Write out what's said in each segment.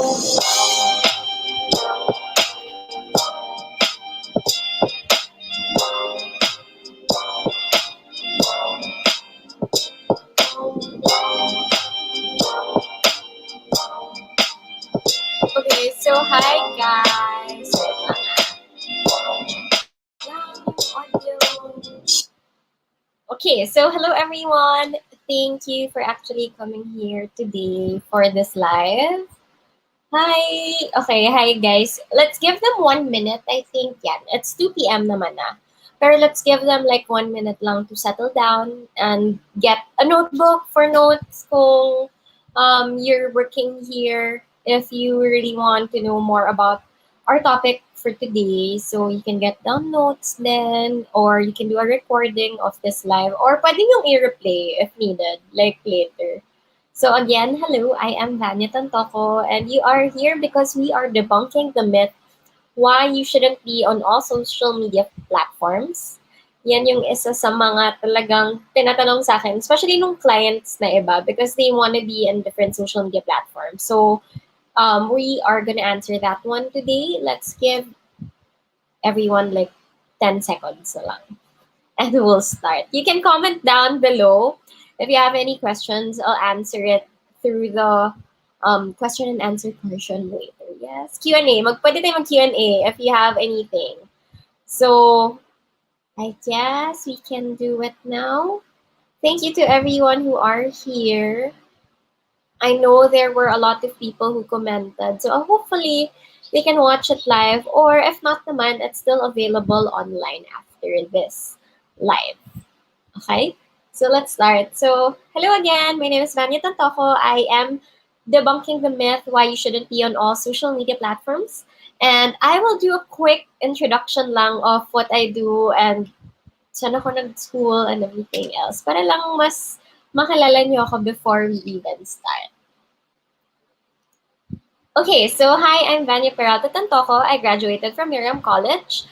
Okay, so hi guys. Okay, so hello everyone. Thank you for actually coming here today for this live. Hi. Okay, hi guys. Let's give them 1 minute. I think yan. It's 2 p.m. naman na. Pero let's give them like 1 minute lang to settle down and get a notebook for notes kung you're working here. If you really want to know more about our topic for today, so you can get down notes then, or you can do a recording of this live, or pwede yung i-replay if needed, like later. So again, hello, I am Vanya Tantoko, and you are here because we are debunking the myth why you shouldn't be on all social media platforms. Yan yung isa sa mga talagang tinatanong sa akin, especially nung clients na iba, because they want to be in different social media platforms. So we are going to answer that one today. Let's give everyone like 10 seconds na lang. And we'll start. You can comment down below if you have any questions. I'll answer it through the question and answer portion later. Yes, Q&A. Pwede tayo mag-Q&A if you have anything. So I guess we can do it now. Thank you to everyone who are here. I know there were a lot of people who commented. So hopefully they can watch it live, or if not naman, it's still available online after this live. Okay, so let's start. So hello again, my name is Vanya Tantoko. I am debunking the myth why you shouldn't be on all social media platforms. And I will do a quick introduction lang of what I do and saan ako nag-school and everything else. Para lang mas makilala niyo ako before we even start. Okay, so hi, I'm Vanya Peralta Tantoko. I graduated from Miriam College.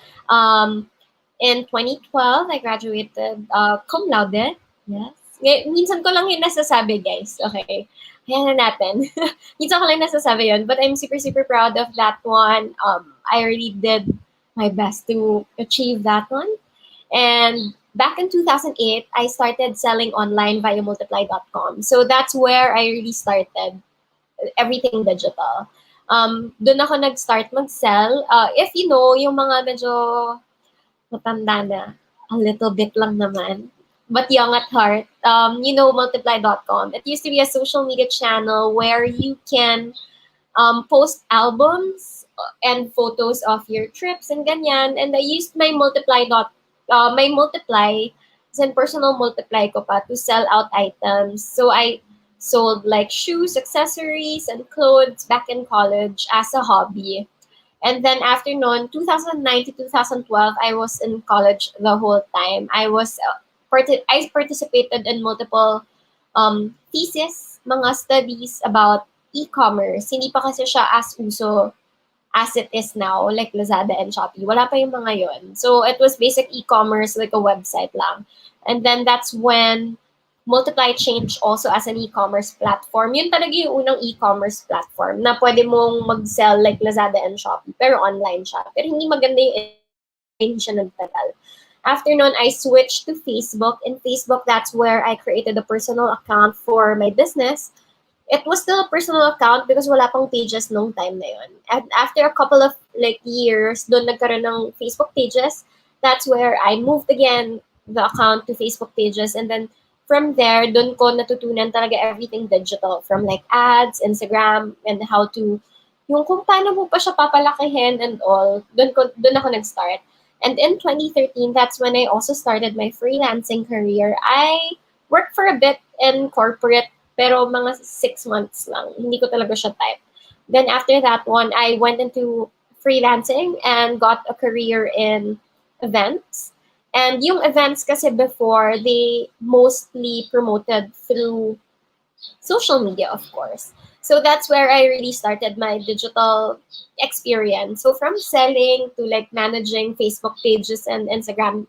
In 2012, I graduated cum laude. Yes. Minsan ko lang yung nasasabi, guys. Okay. Kaya na natin. Minsan ko lang nasasabi yun. But I'm super, super proud of that one. I really did my best to achieve that one. And back in 2008, I started selling online via multiply.com. So that's where I really started everything digital. Doon ako nag-start mag-sell. If you know, yung mga medyo matanda na, a little bit lang naman, but young at heart, you know multiply.com. It used to be a social media channel where you can post albums and photos of your trips and ganyan. And I used my multiply, and personal multiply ko pa to sell out items. So I sold like shoes, accessories, and clothes back in college as a hobby. And then after noon, 2009 to 2012, I was in college the whole time. I participated in multiple thesis, mga studies about e-commerce. Hindi pa kasi siya as uso as it is now, like Lazada and Shopee. Wala pa yung mga yun. So it was basic e-commerce, like a website lang. And then that's when Multiply changed also as an e-commerce platform. Yun talaga yung unang e-commerce platform na pwede mong mag-sell like Lazada and Shopee, pero online siya. Pero hindi maganda yung hindi siya nagtagal. After nun, I switched to Facebook. In Facebook, that's where I created a personal account for my business. It was still a personal account because wala pang pages nung time na yun. And after a couple of like years, doon nagkaroon ng Facebook pages. That's where I moved again the account to Facebook pages. And then from there, doon ko natutunan talaga everything digital. From like ads, Instagram, and how to, yung kung paano mo pa siya papalakihin and all. Doon ako nag-start. And in 2013, that's when I also started my freelancing career. I worked for a bit in corporate, pero mga 6 months lang. Hindi ko talaga siya type. Then after that one, I went into freelancing and got a career in events. And yung events kasi before, they mostly promoted through social media, of course. So that's where I really started my digital experience. So from selling to like managing Facebook pages and Instagram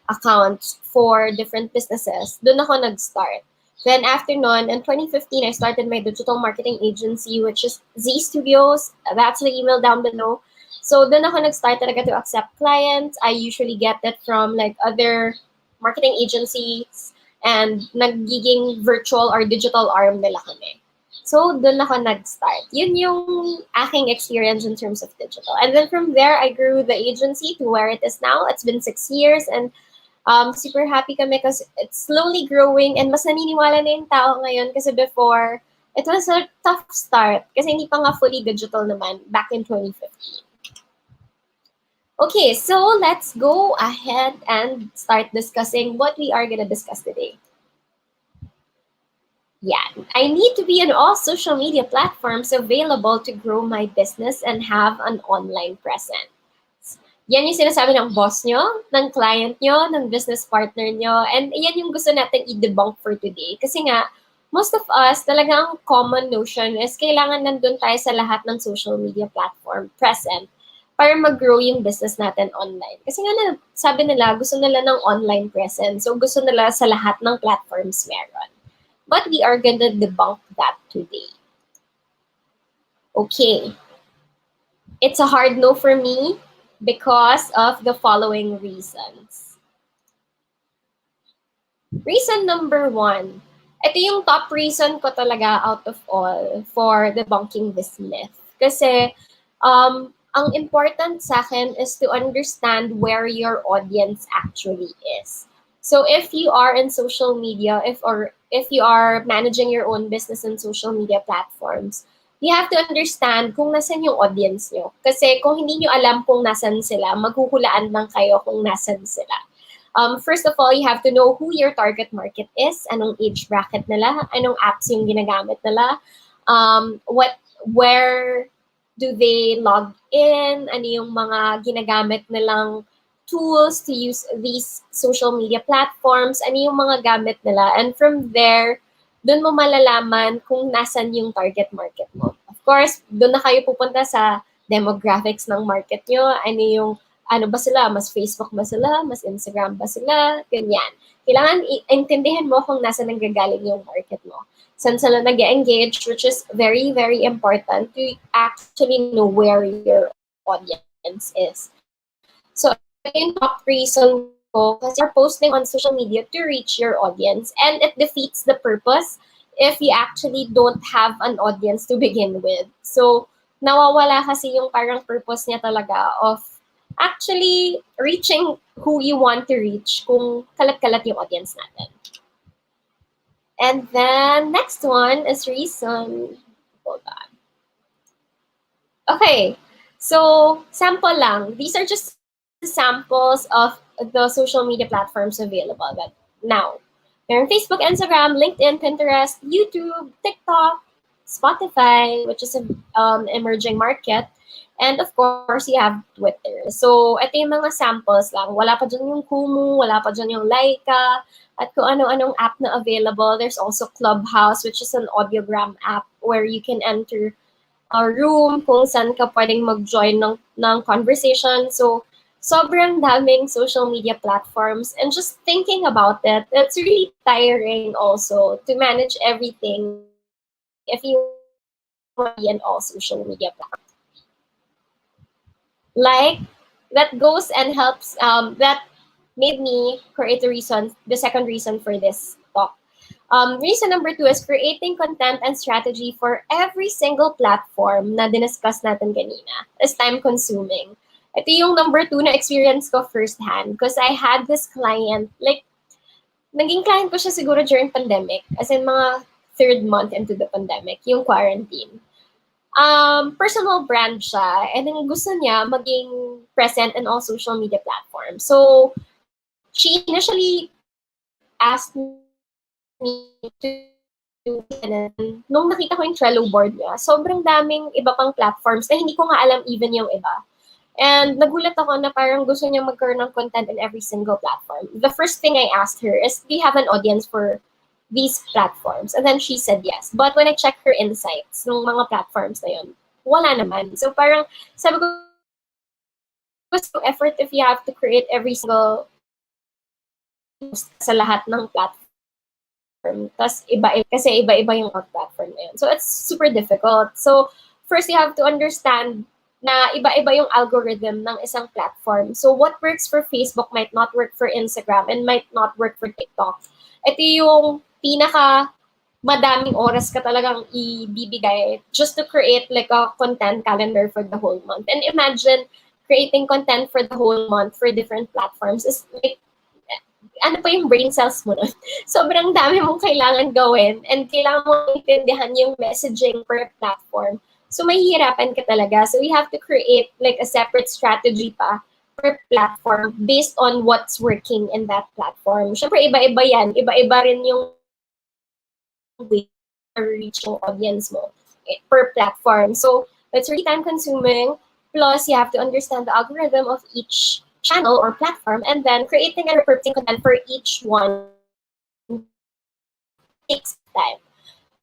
accounts for different businesses, doon ako nag-start. Then after nun, in 2015, I started my digital marketing agency, which is Z Studios. That's the email down below. So then ako nag-start talaga to accept clients. I usually get that from like other marketing agencies and nagiging virtual or digital arm nila kami. So doon ako nag-start. Yun yung aking experience in terms of digital. And then from there, I grew the agency to where it is now. It's been 6 years and super happy kami kasi it's slowly growing and mas naniniwala na yung tao ngayon kasi before, it was a tough start kasi hindi pa nga fully digital naman back in 2015. Okay, so let's go ahead and start discussing what we are going to discuss today. Yeah, I need to be on all social media platforms available to grow my business and have an online presence. Yan yung sinasabi ng boss nyo, ng client nyo, ng business partner nyo, and yan yung gusto natin i-debunk for today. Kasi nga, most of us, talagang common notion is kailangan nandun tayo sa lahat ng social media platform present para mag-grow yung business natin online. Kasi nga, sabi nila, gusto nila ng online presence. So, gusto nila sa lahat ng platforms meron. But we are gonna debunk that today. Okay. It's a hard no for me because of the following reasons. Reason number one. Ito yung top reason ko talaga out of all for debunking this myth. Kasi ang important sa akin is to understand where your audience actually is. So if you are in social media, if you are managing your own business in social media platforms, you have to understand kung nasan yung audience nyo. Kasi kung hindi nyo alam kung nasan sila, maghuhulaan lang kayo kung nasan sila. First of all, you have to know who your target market is, anong age bracket nila, anong apps yung ginagamit nila, where do they log in, ano yung mga ginagamit nilang tools to use these social media platforms, ano yung mga gamit nila. And from there, doon mo malalaman kung nasan yung target market mo. Of course, doon na kayo pupunta sa demographics ng market nyo, ano ba sila, mas Facebook ba sila, mas Instagram ba sila, ganyan. Kailangan intindihan mo kung nasa nanggagaling yung market mo. Saan sila nag-engage, which is very, very important to actually know where your audience is. So, ito yung top reason ko kasi you're posting on social media to reach your audience and it defeats the purpose if you actually don't have an audience to begin with. So, nawawala kasi yung parang purpose niya talaga of actually reaching who you want to reach kung kalat-kalat yung audience natin. And then, next one is reason. Hold on. Okay, so sample lang. These are just samples of the social media platforms available that now. Meron Facebook, Instagram, LinkedIn, Pinterest, YouTube, TikTok, Spotify, which is an emerging market, and of course, you have Twitter. So, ito yung mga samples lang. Wala pa dyan yung Kumu, wala pa dyan yung Laika, at kung ano-anong app na available. There's also Clubhouse, which is an audiogram app where you can enter a room kung saan ka pwedeng mag-join ng conversation. So, sobrang daming social media platforms. And just thinking about it, it's really tiring also to manage everything if you want to be in all social media platforms. Like, that goes and helps, that made me create the second reason for this talk. Reason number two is creating content and strategy for every single platform na diniscuss natin kanina is time-consuming. Ito yung number two na experience ko firsthand because I had this client, like, naging client ko siya siguro during pandemic, as in mga third month into the pandemic, yung quarantine. Personal brand siya, and then gusto niya maging present in all social media platforms. So, she initially asked me to nung nakita ko yung Trello board niya, sobrang daming iba pang platforms na hindi ko nga alam even yung iba. And nagulat ako na parang gusto niya magkaroon ng content in every single platform. The first thing I asked her is, do you have an audience for these platforms? And then she said yes. But when I checked her insights ng mga platforms na yun, wala naman. So parang sabi ko, effort if you have to create every single post sa lahat ng platforms. Tas kasi iba-iba yung platform na yun. So it's super difficult. So first you have to understand na iba-iba yung algorithm ng isang platform. So what works for Facebook might not work for Instagram and might not work for TikTok. Ito yung pinaka madaming oras ka talagang ibibigay just to create like a content calendar for the whole month. And imagine creating content for the whole month for different platforms is like, ano pa yung brain cells mo nun? Sobrang dami mong kailangan gawin and kailangan mo intindihan yung messaging per platform. So mahihirapan ka talaga. So we have to create like a separate strategy pa per platform based on what's working in that platform. Siyempre, iba-iba yan. Iba-iba rin yung way to reach yung audience mo per platform. So that's really time consuming. Plus, you have to understand the algorithm of each channel or platform, and then creating and repurposing content for each one takes time.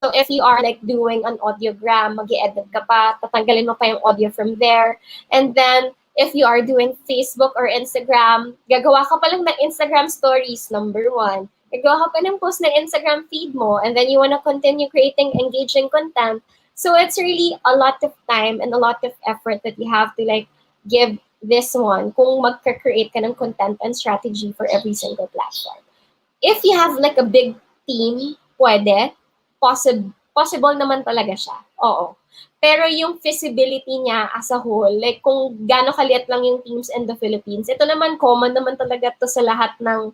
So if you are like doing an audiogram, mag-i-edit ka pa, tatanggalin mo pa yung audio from there. And then if you are doing Facebook or Instagram, gagawa ka pa lang ng Instagram stories, number one. Gagawa ka pa ng post ng Instagram feed mo, and then you wanna continue creating engaging content. So it's really a lot of time and a lot of effort that you have to like give this one kung magka-create ka ng content and strategy for every single platform. If you have like a big team, pwede. Possible naman talaga siya. Oo. Pero yung feasibility niya as a whole, like kung gaano kaliit lang yung teams in the Philippines, ito naman common naman talaga to sa lahat ng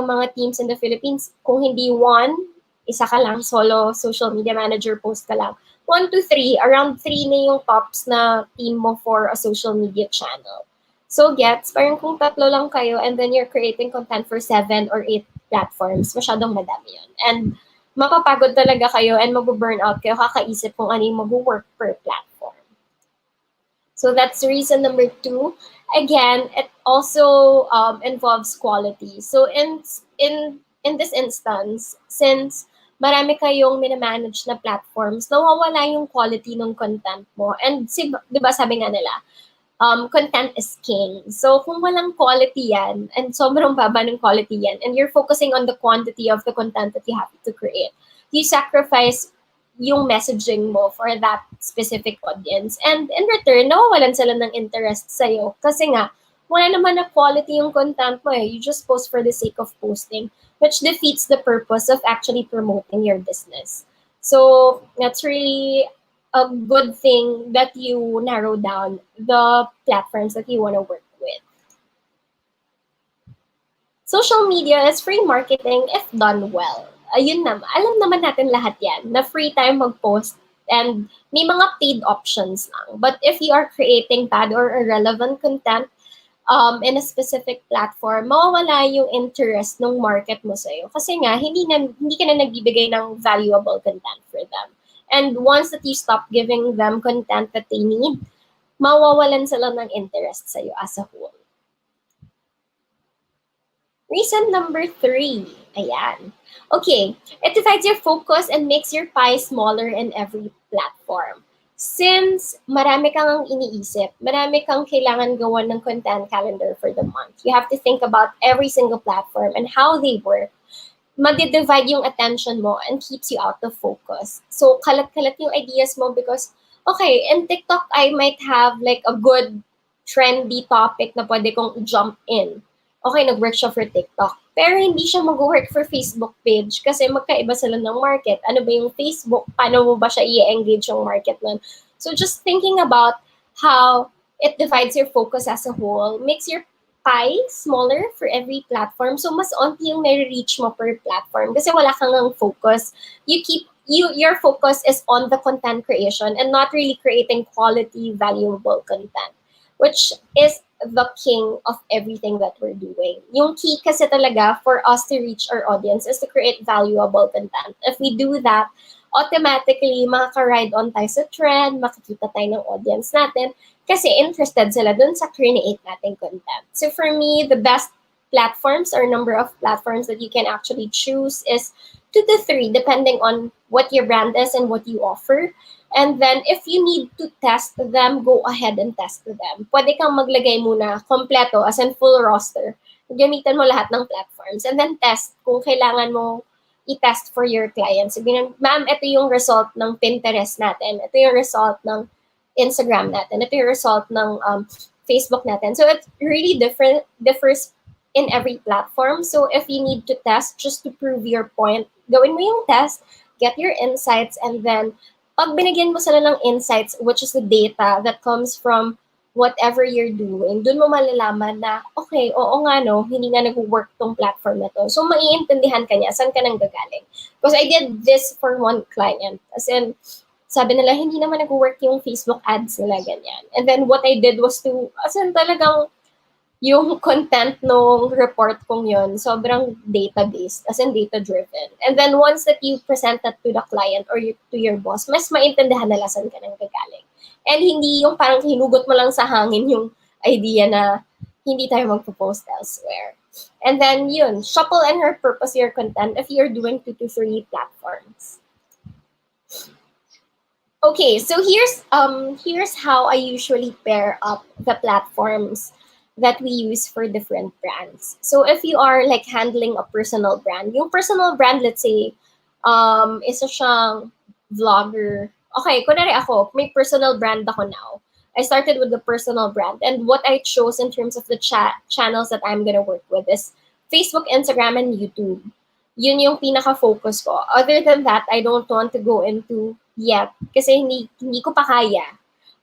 mga teams in the Philippines. Kung hindi one, isa ka lang, solo social media manager, post ka lang. 1 to 3, around 3 na yung tops na team mo for a social media channel. So gets, parang kung tatlo lang kayo and then you're creating content for 7 or 8 platforms, masyadong madami yun. And mapapagod talaga kayo and mag-burn out kayo kakaisip kung ano yung mag-work per platform. So that's reason number 2. Again, it also involves quality. So in this instance, since marami kayong minamanage na platforms, nawawala yung quality ng content mo. And di ba sabi nga nila, content is king. So kung walang quality yan, and sobrang baba ng quality yan, and you're focusing on the quantity of the content that you have to create, you sacrifice yung messaging mo for that specific audience. And in return, nawawalan sila ng interest sa'yo. Kasi nga, wala naman na quality yung content mo eh. You just post for the sake of posting, which defeats the purpose of actually promoting your business. So that's really a good thing that you narrow down the platforms that you want to work with. Social media is free marketing if done well. Ayun naman, alam naman natin lahat yan, na free tayo mag-post and may mga paid options lang. But if you are creating bad or irrelevant content in a specific platform, mawawala yung interest ng market mo sa'yo. Kasi nga, hindi ka na nagbibigay ng valuable content for them. And once that you stop giving them content that they need, mawawalan sila ng interest sa'yo as a whole. Reason number 3. Ayan. Okay, it divides your focus and makes your pie smaller in every platform. Since marami kang iniisip, marami kang kailangan gawan ng content calendar for the month, you have to think about every single platform and how they work. Madi-divide yung attention mo and keeps you out of focus. So, kalat-kalat yung ideas mo because, okay, in TikTok, I might have like a good trendy topic na pwede kong jump in. Okay, nag-work siya for TikTok. Pero hindi siya mag-work for Facebook page kasi magkaiba sila ng market. Ano ba yung Facebook? Paano mo ba siya i-engage yung market nun? So just thinking about how it divides your focus as a whole makes your pie smaller for every platform. So mas onti yung nare-reach mo per platform kasi wala kang ang focus. Your focus is on the content creation and not really creating quality, valuable content, which is the king of everything that we're doing. Yung key kasi talaga for us to reach our audience is to create valuable content. If we do that, automatically makaka-ride on tayo sa trend, makikita tayo ng audience natin kasi interested sila dun sa create nating content. So for me, the best platforms or number of platforms that you can actually choose is 2 to 3 depending on what your brand is and what you offer. And then, if you need to test them, go ahead and test them. Pwede kang maglagay muna kompleto, as in full roster. Gamitan mo lahat ng platforms. And then test kung kailangan mo i-test for your clients. Sabihin, ma'am, ito yung result ng Pinterest natin. Ito yung result ng Instagram natin. Ito yung result ng Facebook natin. So it really differs in every platform. So if you need to test just to prove your point, gawin mo yung test, get your insights, and then pag binigyan mo sila ng insights, which is the data that comes from whatever you're doing, dun mo malalaman na, okay, oo nga no, hindi nga nag-work tong platform na to. So, maiintindihan ka niya, saan ka nang gagaling. Because I did this for one client. As in, sabi nila, hindi naman nag-work yung Facebook ads nila, ganyan. And then, what I did was to, as in talagang, yung content ng report kong yun, sobrang data-based, as in data-driven. And then once that you present that to the client or to your boss, mas maintindihan nila saan ka nang gagaling. And hindi yung parang hinugot mo lang sa hangin yung idea na hindi tayo magpo-post elsewhere. And then yun, shuffle and repurpose your content if you're doing 2 to 3 platforms. Okay, so here's how I usually pair up the platforms that we use for different brands. So if you are like handling a personal brand, yung personal brand, let's say, isa siyang vlogger. Okay, kunwari ako, may personal brand ako now. I started with the personal brand, and what I chose in terms of the channels that I'm gonna work with is Facebook, Instagram, and YouTube. Yun yung pinaka-focus ko. Other than that, I don't want to go into yet kasi hindi ko pa kaya.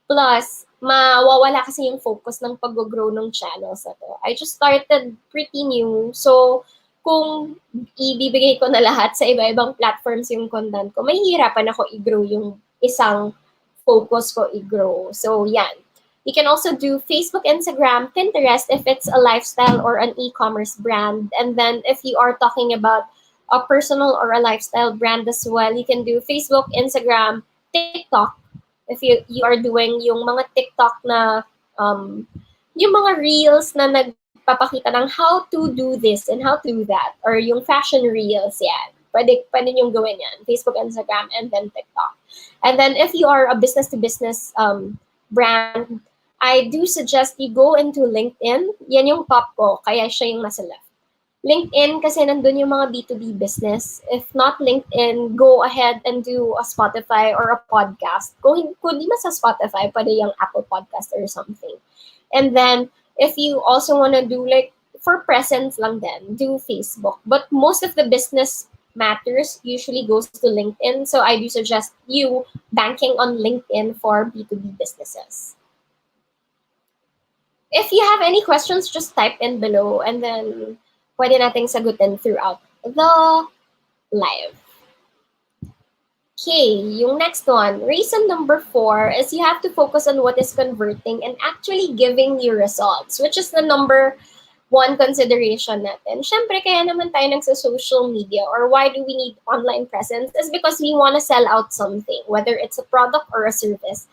Plus, mawawala kasi yung focus ng pag-grow ng channels na to. I just started pretty new. So, kung ibibigay ko na lahat sa iba-ibang platforms yung content ko, mahihirapan ako i-grow yung isang focus ko i-grow. So, yan. You can also do Facebook, Instagram, Pinterest if it's a lifestyle or an e-commerce brand. And then if you are talking about a personal or a lifestyle brand as well, you can do Facebook, Instagram, TikTok. If you are doing yung mga TikTok na yung mga reels na nagpapakita ng how to do this and how to do that, or yung fashion reels, yan. Pwede niyong gawin yan. Facebook, Instagram, and then TikTok. And then if you are a business-to-business brand, I do suggest you go into LinkedIn. Yan yung top ko, kaya siya yung nasa left. LinkedIn kasi nandun yung mga B2B business. If not LinkedIn, go ahead and do a Spotify or a podcast. Kung di man sa Spotify, pwede yung Apple Podcast or something. And then, if you also want to do like, for presence lang din, do Facebook. But most of the business matters usually goes to LinkedIn. So I do suggest you banking on LinkedIn for B2B businesses. If you have any questions, just type in below and then pwede nating sagutin throughout the live. Okay, yung next one, reason number 4 is you have to focus on what is converting and actually giving you results, which is the number 1 consideration natin. Syempre, kaya naman tayo nagsa-social media or why do we need online presence is because we want to sell out something, whether it's a product or a service.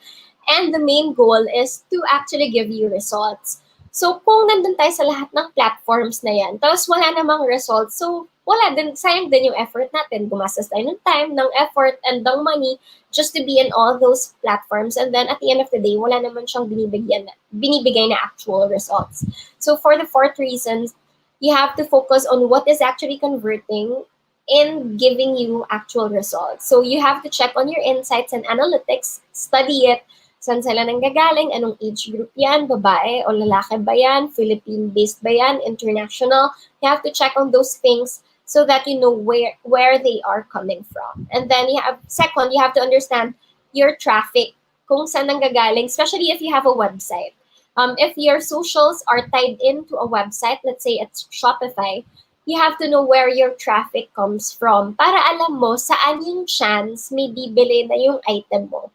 And the main goal is to actually give you results. So, kung nandun tayo sa lahat ng platforms na yan, tapos wala namang results, so wala din, sayang din yung effort natin. Gumastos tayo ng time, ng effort, and ng money just to be in all those platforms. And then at the end of the day, wala naman siyang binibigay na actual results. So for the 4th reasons, you have to focus on what is actually converting and giving you actual results. So you have to check on your insights and analytics, study it, saan sila nanggagaling, anong age group yan, babae o lalaki ba yan, Philippine-based ba yan, international. You have to check on those things so that you know where they are coming from. And then second, you have to understand your traffic, kung saan nanggagaling, especially if you have a website. If your socials are tied into a website, let's say it's Shopify, you have to know where your traffic comes from para alam mo saan yung chance may bibili na yung item mo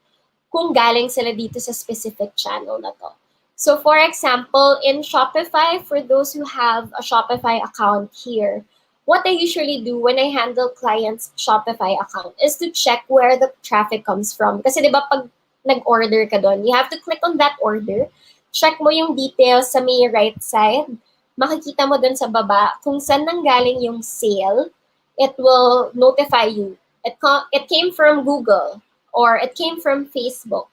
kung galing sila dito sa specific channel na to. So for example, in Shopify, for those who have a Shopify account here, what I usually do when I handle clients' Shopify account is to check where the traffic comes from. Kasi di ba pag nag-order ka doon, you have to click on that order, check mo yung details sa may right side, makikita mo doon sa baba kung saan nanggaling yung sale, it will notify you. It came from Google, or it came from Facebook.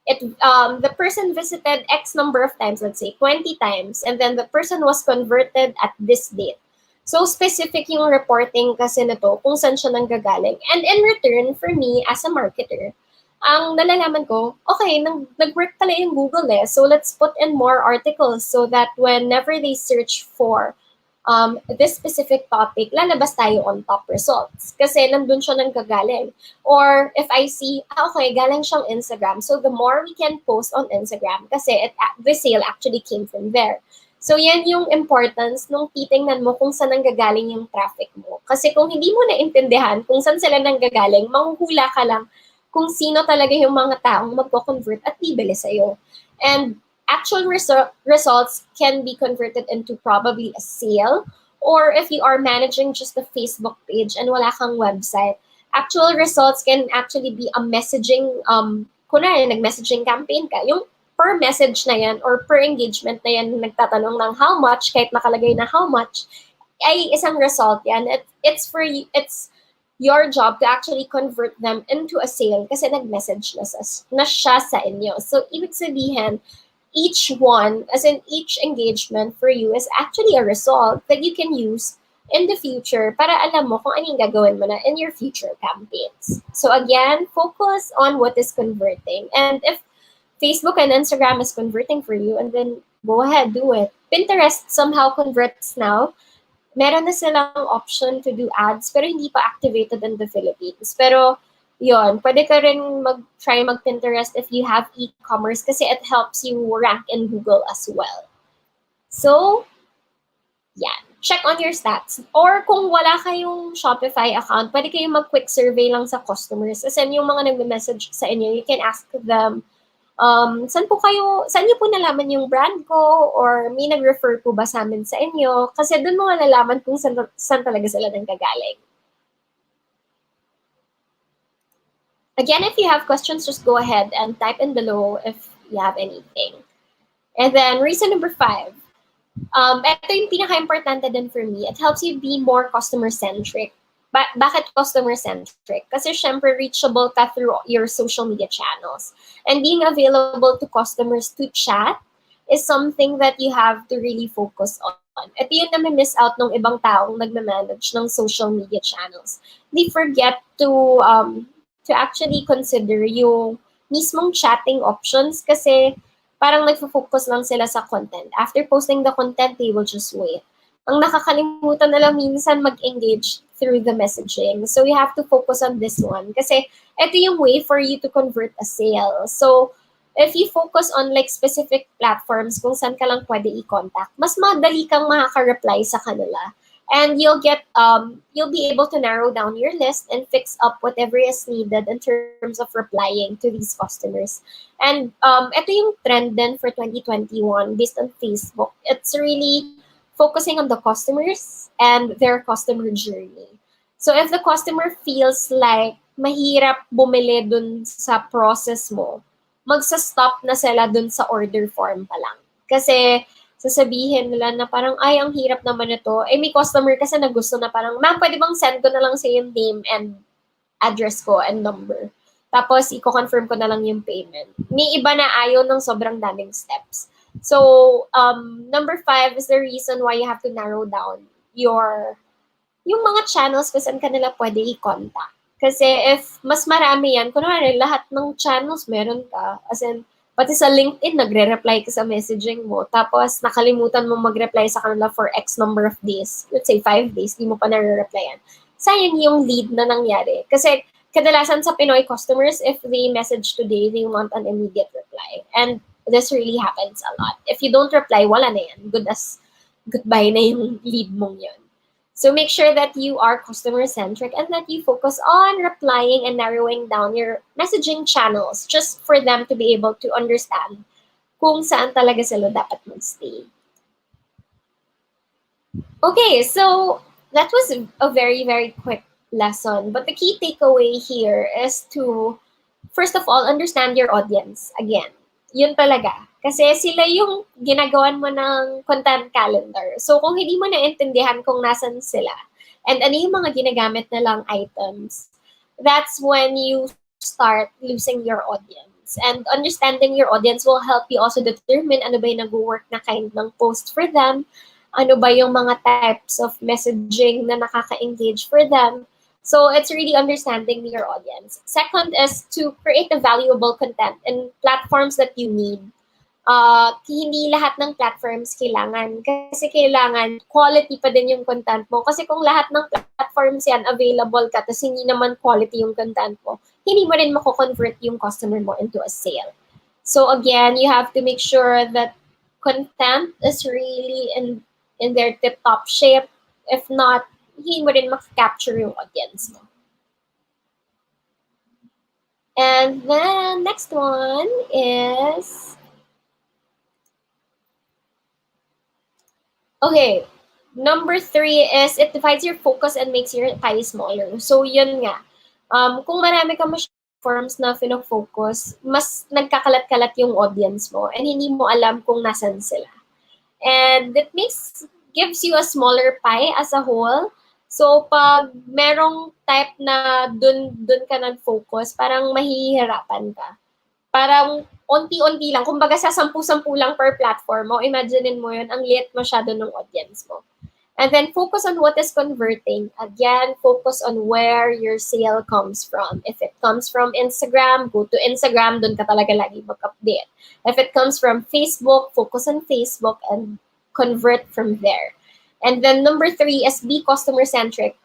The person visited X number of times, let's say 20 times, and then the person was converted at this date. So, specific yung reporting kasi na to kung saan siya nanggagaling. And in return, for me, as a marketer, ang nalalaman ko, okay, nag-work pala yung Google eh. So, let's put in more articles so that whenever they search for this specific topic, lalabas tayo on top results. Kasi nandun siya nanggagaling. Or if I see, okay, galing siyang Instagram. So, the more we can post on Instagram kasi the sale actually came from there. So, yan yung importance nung titingnan mo kung saan nanggagaling yung traffic mo. Kasi kung hindi mo naintindihan kung saan sila nanggagaling, manghuhula ka lang kung sino talaga yung mga taong magko-convert at bibili sa'yo. And actual results can be converted into probably a sale, or if you are managing just a Facebook page and wala kang website, actual results can actually be a messaging, kunwari, nag-messaging campaign ka, yung per message na yan or per engagement na yan nagtatanong ng how much, kahit nakalagay na how much, ay isang result yan. It's for you, it's your job to actually convert them into a sale kasi nag-message na siya sa inyo. So, ibig sabihin, each one, as in each engagement for you is actually a result that you can use in the future para alam mo kung anong gagawin mo na in your future campaigns. So again, focus on what is converting. And if Facebook and Instagram is converting for you, and then go ahead, do it. Pinterest somehow converts now. Meron na silang option to do ads pero hindi pa activated in the Philippines. Pero yon, pwede ka rin try mag-Pinterest if you have e-commerce kasi it helps you rank in Google as well. So, yan. Check on your stats. Or kung wala kayong Shopify account, pwede kayong mag-quick survey lang sa customers. As in, yung mga nagme-message sa inyo, you can ask them, saan niyo po nalaman yung brand ko? Or may nag-refer po ba sa amin sa inyo? Kasi doon mo malalaman kung saan talaga sila nanggagaling. Again, if you have questions, just go ahead and type in below if you have anything. And then, reason number 5. Ito yung pinaka-importante din for me. It helps you be more customer-centric. Bakit customer-centric? Kasi syempre, reachable ka through your social media channels. And being available to customers to chat is something that you have to really focus on. Ito yung nami-miss out ng ibang taong nagma-manage ng social media channels. They forget to actually consider yung mismong chatting options kasi parang nagfo-focus lang sila sa content. After posting the content, they will just wait. Ang nakakalimutan na lang minsan mag-engage through the messaging. So you have to focus on this one kasi ito yung way for you to convert a sale. So if you focus on like specific platforms kung saan ka lang pwede i-contact, mas madali kang makaka-reply sa kanila. And you'll be able to narrow down your list and fix up whatever is needed in terms of replying to these customers. And ito yung trend din for 2021 based on Facebook. It's really focusing on the customers and their customer journey. So if the customer feels like mahirap bumili dun sa process mo, magsa-stop na sila dun sa order form pa lang. Kasi sasabihin nila na parang, ay, ang hirap naman ito. Eh, may customer kasi na gusto na parang, ma'am, pwede bang send ko na lang sa yung name and address ko and number. Tapos, i-confirm ko na lang yung payment. May iba na ayaw ng sobrang daming steps. So, number 5 is the reason why you have to narrow down yung mga channels kung saan ka nila pwede i-contact. Kasi if mas marami yan, kunwari, lahat ng channels meron ka, as in, pati sa LinkedIn, nagre-reply ka sa messaging mo. Tapos, nakalimutan mo mag-reply sa kanila for X number of days. Let's say, 5 days, di mo pa nare-replyan. Sayang yung lead na nangyari. Kasi, kadalasan sa Pinoy customers, if they message today, they want an immediate reply. And this really happens a lot. If you don't reply, wala na yan. Goodbye na yung lead mong yun. So make sure that you are customer-centric and that you focus on replying and narrowing down your messaging channels just for them to be able to understand kung saan talaga sila dapat magstay. Okay, so that was a very, very quick lesson. But the key takeaway here is to, first of all, understand your audience. Again, yun talaga. Kasi sila yung ginagawan mo ng content calendar. So kung hindi mo naintindihan kung nasan sila, and ano yung mga ginagamit nilang items, that's when you start losing your audience. And understanding your audience will help you also determine ano ba yung nag-work na kind ng post for them, ano ba yung mga types of messaging na nakaka-engage for them. So it's really understanding your audience. Second is to create a valuable content in platforms that you need. Hindi lahat ng platforms kailangan. Kasi kailangan quality pa din yung content mo. Kasi kung lahat ng platforms yan available ka, tapos hindi naman quality yung content mo, hindi mo rin mako-convert yung customer mo into a sale. So again, you have to make sure that content is really in their tip-top shape. If not, hindi mo rin makakapture yung audience mo. And then next one is, okay, number 3 is it divides your focus and makes your pie smaller. So yun nga, kung marami ka forms na focus, mas nagkakalat-kalat yung audience mo and hindi mo alam kung nasan sila. And it gives you a smaller pie as a whole. So pag merong type na dun ka nag-focus, parang mahihirapan ka. Parang unti-unti lang, kumbaga sa 10-10 lang per platform mo, imaginein mo yun, ang liit masyado ng audience mo. And then focus on what is converting. Again, focus on where your sale comes from. If it comes from Instagram, go to Instagram, dun ka talaga lagi mag-update. If it comes from Facebook, focus on Facebook and convert from there. And then number 3 is be customer-centric.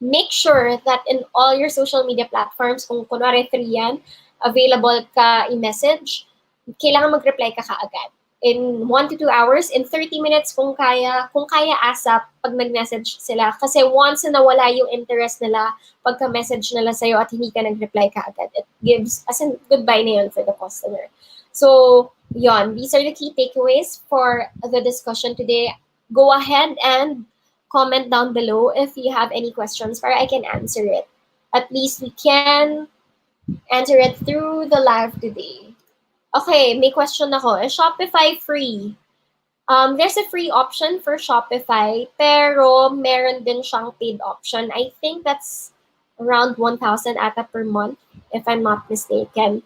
Make sure that in all your social media platforms, kung kunwari 3 yan, available ka i-message, kailangan mag-reply ka kaagad. In 1 to 2 hours, in 30 minutes kung kaya ASAP pag nag-message sila. Kasi once na nawala yung interest nila, pagka-message nila sa'yo at hindi ka nag-reply kaagad, it gives, as in, goodbye na yun for the customer. So, yon, these are the key takeaways for the discussion today. Go ahead and comment down below if you have any questions para I can answer it. At least we can answer it through the live today. Okay, may question ako. Is Shopify free? There's a free option for Shopify, pero meron din siyang paid option. I think that's around 1,000 ata per month, if I'm not mistaken.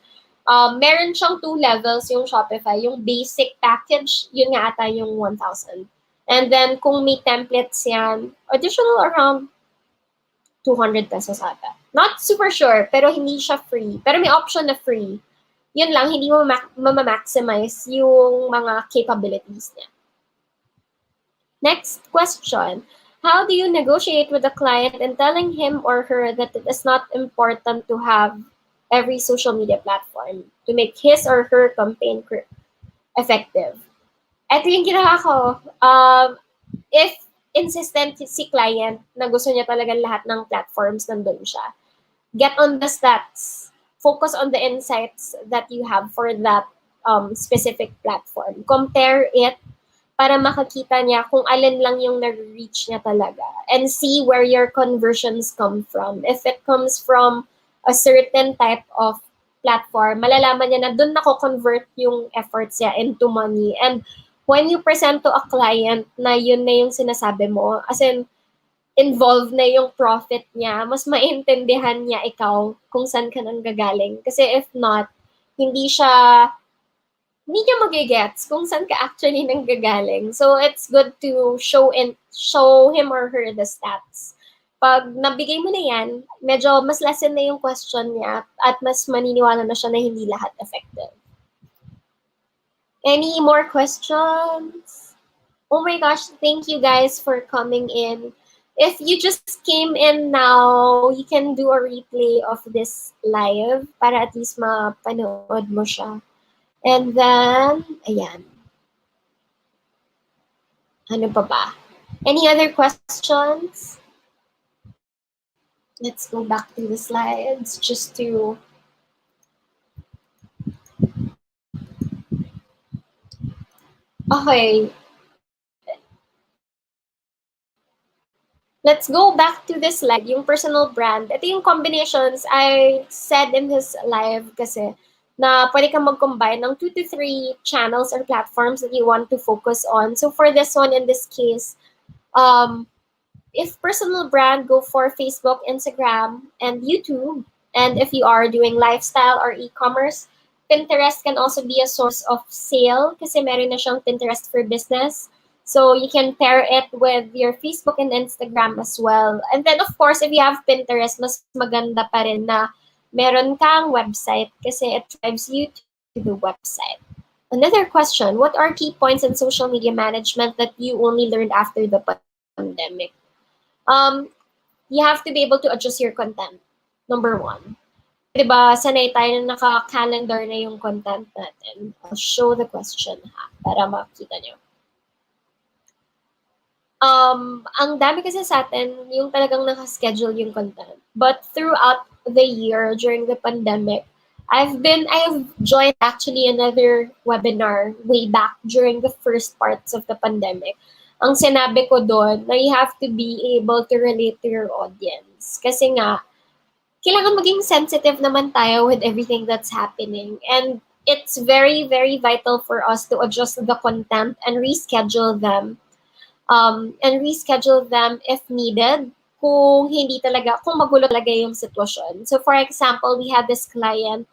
Meron siyang 2 levels yung Shopify. Yung basic package, yun nga ata yung 1,000. And then, kung may templates yan, additional around 200 pesos ata. Not super sure, pero hindi siya free. Pero may option na free. Yun lang, hindi mo ma-maximize yung mga capabilities niya. Next question. How do you negotiate with a client and telling him or her that it is not important to have every social media platform to make his or her campaign effective? Ito yung ginawa ko. If insistent si client na gusto niya talaga lahat ng platforms nandun siya, get on the stats. Focus on the insights that you have for that specific platform. Compare it para makakita niya kung alin lang yung nag-reach niya talaga. And see where your conversions come from. If it comes from a certain type of platform, malalaman niya na doon nako-convert yung efforts niya into money. And when you present to a client na yun na yung sinasabi mo, as in, involved na yung profit niya, mas maintindihan niya ikaw kung saan ka nang gagaling. Kasi if not, hindi niya magigets kung saan ka actually nang gagaling. So it's good to show him or her the stats. Pag nabigay mo na yan, medyo mas lessen na yung question niya at mas maniniwala na siya na hindi lahat effective. Any more questions? Oh my gosh, thank you guys for coming in. If you just came in now, you can do a replay of this live para at least mapanood mo siya. And then, ayan. Ano pa ba? Any other questions? Let's go back to the slides just to... Okay. Let's go back to this slide, yung personal brand. Ito yung combinations I said in this live kasi na pwede kang mag-combine ng 2 to 3 channels or platforms that you want to focus on. So for this one, in this case, if personal brand, go for Facebook, Instagram, and YouTube. And if you are doing lifestyle or e-commerce, Pinterest can also be a source of sale kasi meron na siyang Pinterest for business. So you can pair it with your Facebook and Instagram as well. And then of course, if you have Pinterest, mas maganda pa rin na meron kang website kasi it drives you to the website. Another question, what are key points in social media management that you only learned after the pandemic? Um, you have to be able to adjust your content, number one. Kasi diba, sanay tayo na naka-calendar na yung content natin. I'll show the question ha, para makita nyo. Ang dami kasi sa atin, yung talagang naka-schedule yung content. But throughout the year, during the pandemic, I have joined actually another webinar way back during the first parts of the pandemic. Ang sinabi ko doon na you have to be able to relate to your audience. Kasi nga, kailangan maging sensitive naman tayo with everything that's happening. And it's very, very vital for us to adjust the content and reschedule them. If needed kung hindi talaga, kung magulo talaga yung sitwasyon. So for example, we had this client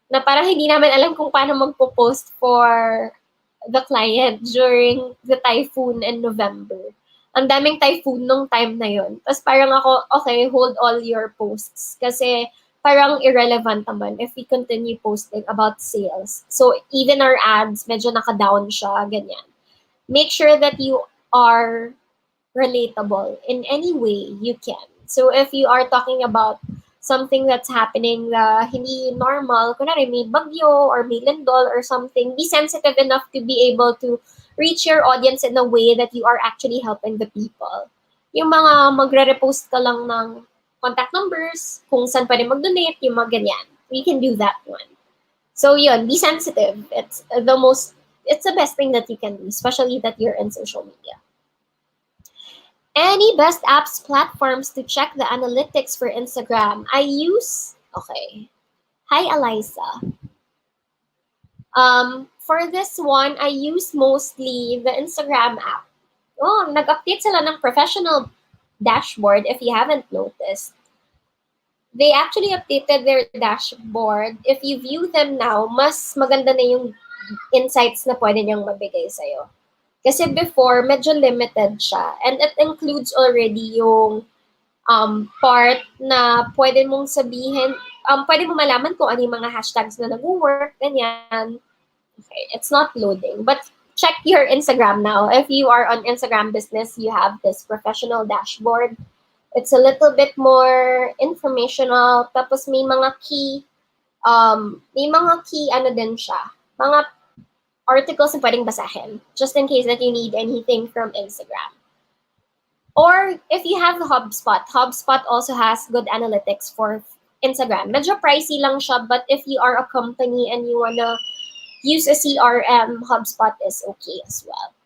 na parang hindi namin alam kung paano magpo-post for the client during the typhoon in November. Ang daming typhoon nung time na yun. Tapos parang ako, okay, hold all your posts. Kasi parang irrelevant naman if we continue posting about sales. So even our ads, medyo naka-down siya, ganyan. Make sure that you are relatable in any way you can. So if you are talking about something that's happening na hindi normal, kunwari may bagyo or may lindol or something, be sensitive enough to be able to reach your audience in a way that you are actually helping the people. Yung mga magre-repost ka lang ng contact numbers, kung saan pwede mag-donate, yung mga ganyan. You can do that one. So yun, be sensitive. It's the best thing that you can do, especially that you're in social media. Any best apps platforms to check the analytics for Instagram? Okay. Hi, Eliza. For this one, I use mostly the Instagram app. Oh, nag-update sila ng professional dashboard if you haven't noticed. They actually updated their dashboard. If you view them now, mas maganda na yung insights na pwede niyang mabigay sa'yo. Kasi before, medyo limited siya. And it includes already yung part na pwede mong sabihin, pwede mo malaman kung ano yung mga hashtags na nag-work, ganyan. Okay, it's not loading. But check your Instagram now. If you are on Instagram business, you have this professional dashboard. It's a little bit more informational. Tapos may mga key ano din siya. Mga articles na pwedeng basahin, just in case that you need anything from Instagram. Or if you have HubSpot also has good analytics for Instagram. Medyo pricey lang siya, but if you are a company and you wanna use a CRM, HubSpot is okay as well.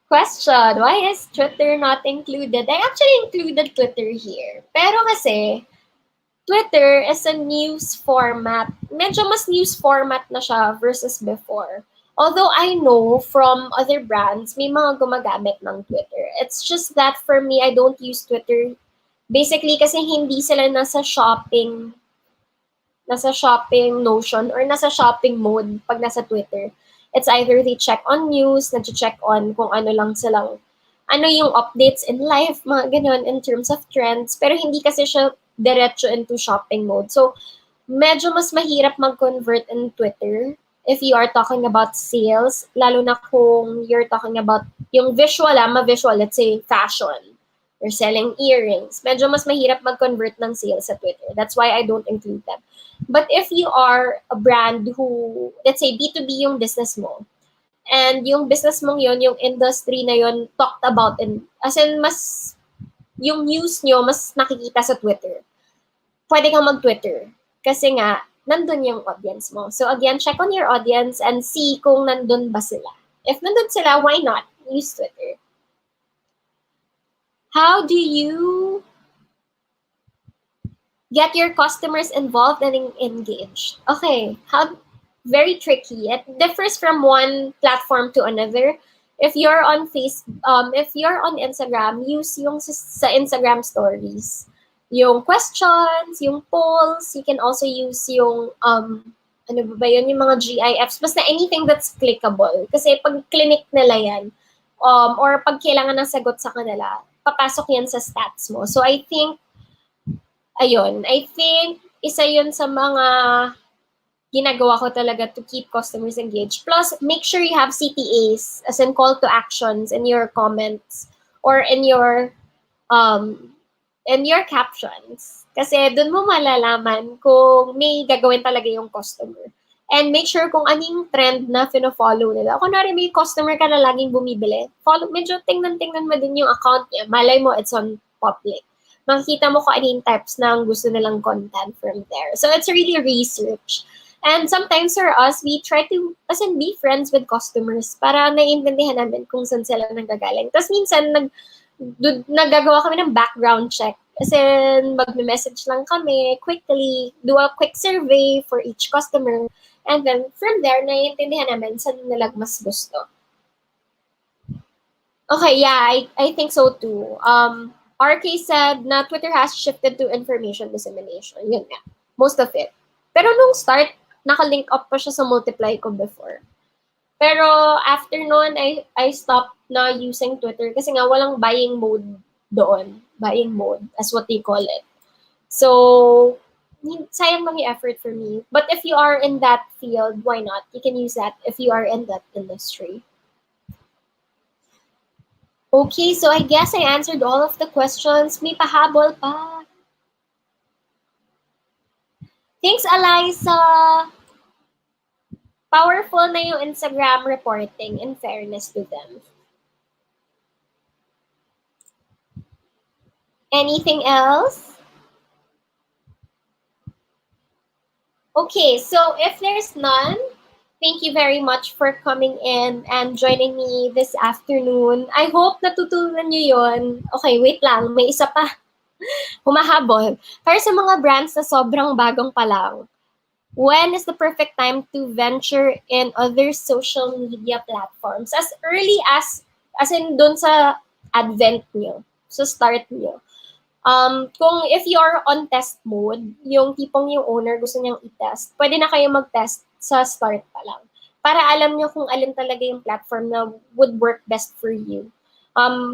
Question, why is Twitter not included? I actually included Twitter here. Pero kasi, Twitter is a news format. Medyo mas news format na siya versus before. Although I know from other brands, may mga gumagamit ng Twitter. It's just that for me, I don't use Twitter. Basically, kasi hindi sila nasa shopping notion or nasa shopping mode pag nasa Twitter. It's either they check on news, nag-check on kung ano lang silang, ano yung updates in life, mga ganun in terms of trends. Pero hindi kasi siya diretso into shopping mode. So, medyo mas mahirap mag-convert in Twitter if you are talking about sales, lalo na kung you're talking about yung visual, ma-visual, let's say fashion. You're selling earrings. Medyo mas mahirap mag-convert ng sales sa Twitter. That's why I don't include them. But if you are a brand who, let's say B2B yung business mo, and yung business mong yon, yung industry na yon talked about, as in mas yung news nyo mas nakikita sa Twitter, pwede kang mag-Twitter. Kasi nga, nandun yung audience mo. So again, check on your audience and see kung nandun ba sila. If nandun sila, why not use Twitter? How do you get your customers involved and engaged? Okay, very tricky. It differs from one platform to another. If you're on Instagram, use yung sa Instagram stories. Yung questions, yung polls, you can also use yung ano ba yun, yung mga GIFs, basta anything that's clickable. Kasi pag clinic nila yan, or pag kailangan ng sagot sa kanila, papasok yan sa stats mo. So I think, I think isa yun sa mga ginagawa ko talaga to keep customers engaged. Plus, make sure you have CTAs, as in call to actions in your comments or um, in your captions. Kasi dun mo malalaman kung may gagawin talaga yung customer. And make sure kung anong trend na fino-follow nila. Kunwari may customer ka na laging bumibili, follow, medyo tingnan-tingnan mo din yung account niya. Malay mo, it's on public. Makikita mo kung anong types ng gusto nilang content from there. So it's really research. And sometimes for us, we try to be friends with customers para naiintindihan namin kung saan sila nanggagaling. Tapos minsan, naggagawa kami ng background check. Kasi magme-message lang kami quickly, do a quick survey for each customer. And then from there, naiintindihan namin saan nila mas gusto. Okay, yeah, I think so too. RK said na Twitter has shifted to information dissemination. Yun nga, most of it. Pero nung start, naka-link up pa siya sa multiply ko before. Pero after noon, I stopped na using Twitter kasi nga walang buying mode doon. Buying mode, as what they call it. So, sayang lang yung effort for me. But if you are in that field, why not? You can use that if you are in that industry. Okay, so I guess I answered all of the questions. May pahabol pa. Thanks, Eliza. Powerful na yung Instagram reporting, in fairness to them. Anything else? Okay, so if there's none, thank you very much for coming in and joining me this afternoon. I hope natutunan nyo yun. Okay, wait lang. May isa pa. Humahabol. Para sa mga brands na sobrang bagong pa lang, when is the perfect time to venture in other social media platforms? As early as in dun sa advent nyo, sa start nyo. Kung if you're on test mode, yung tipong yung owner gusto niyang i-test, pwede na kayo mag-test sa start pa lang. Para alam niyo kung alin talaga yung platform na would work best for you.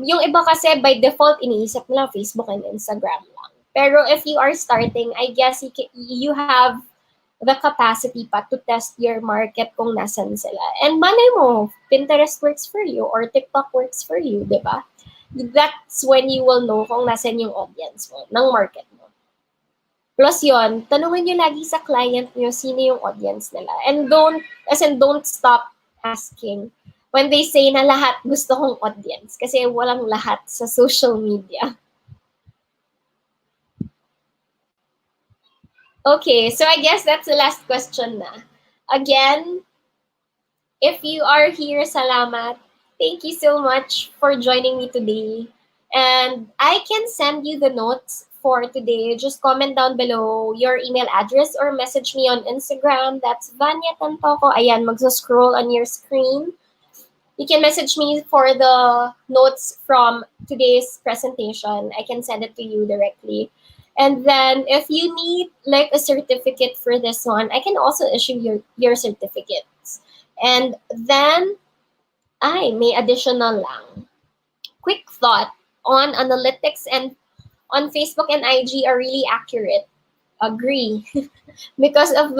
Yung iba kasi by default, iniisip nila Facebook and Instagram lang. Pero if you are starting, I guess you have the capacity pa to test your market kung nasan sila. And malay mo, Pinterest works for you or TikTok works for you, di ba? That's when you will know kung nasan yung audience mo, ng market mo. Plus yon, tanungin nyo lagi sa client nyo sino yung audience nila. And don't stop asking when they say na lahat gusto kong audience. Kasi walang lahat sa social media. Okay, so I guess that's the last question na. Again, if you are here, salamat. Thank you so much for joining me today. And I can send you the notes for today. Just comment down below your email address or message me on Instagram. That's Vanya Tantoko. Ayan, magsa-scroll on your screen. You can message me for the notes from today's presentation. I can send it to you directly. And then if you need like a certificate for this one, I can also issue your certificates. And then, may additional lang. Quick thought on analytics and on Facebook and IG are really accurate. Agree. Because of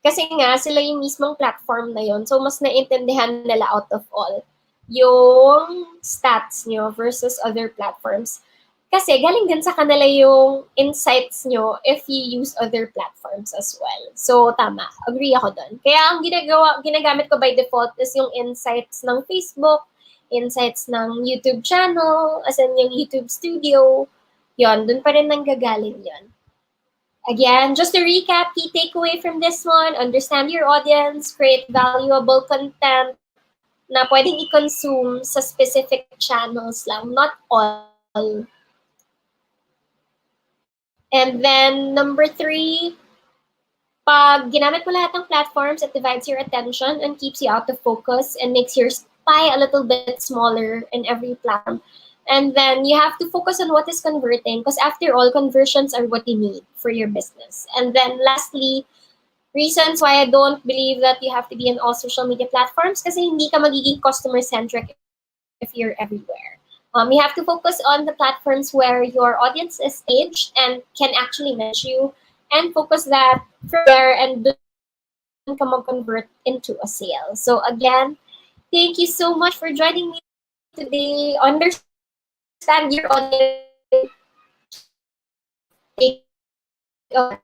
kasi nga sila yung mismong platform na yon. So mas naintindihan nila out of all yung stats nyo versus other platforms. Kasi galing din sa kanila yung insights nyo if you use other platforms as well. So, tama. Agree ako dun. Kaya ang ginagamit ko by default is yung insights ng Facebook, insights ng YouTube channel, as in yung YouTube studio. Yon, dun pa rin nanggagaling yon. Again, just to recap, key takeaway from this one, understand your audience, create valuable content na pwedeng i-consume sa specific channels lang, not all. And then, number 3, pag ginamit mo lahat ng platforms, it divides your attention and keeps you out of focus and makes your pie a little bit smaller in every platform. And then, you have to focus on what is converting because after all, conversions are what you need for your business. And then, lastly, reasons why I don't believe that you have to be in all social media platforms kasi hindi ka magiging customer-centric if you're everywhere. You have to focus on the platforms where your audience is engaged and can actually message you, and focus that from there, and dun ka mag-convert into a sale. So again, thank you so much for joining me today. Understand your audience. Take take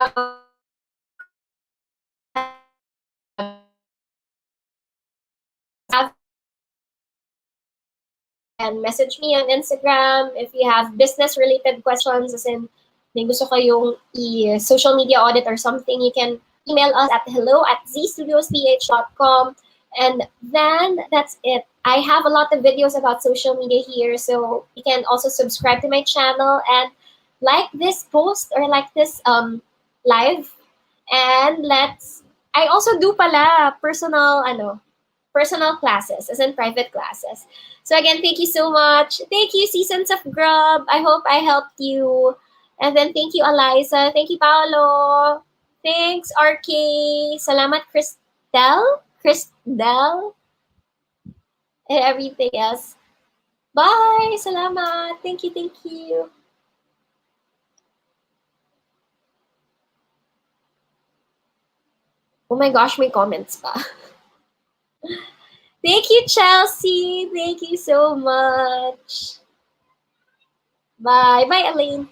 and message me on Instagram if you have business related questions, as in may gusto kayong social media audit or something. You can email us at hello@zstudios.ph.com. And then that's it. I have a lot of videos about social media here, so you can also subscribe to my channel and like this post or like this live. And I also do pala personal classes, as in private classes. So again, thank you so much. Thank you, Seasons of Grub. I hope I helped you. And then thank you, Eliza. Thank you, Paolo. Thanks, RK. Salamat, Christelle, and everything else. Bye. Salamat. Thank you, thank you. Oh my gosh, may comments pa. Thank you, Chelsea. Thank you so much. Bye. Bye, Elaine.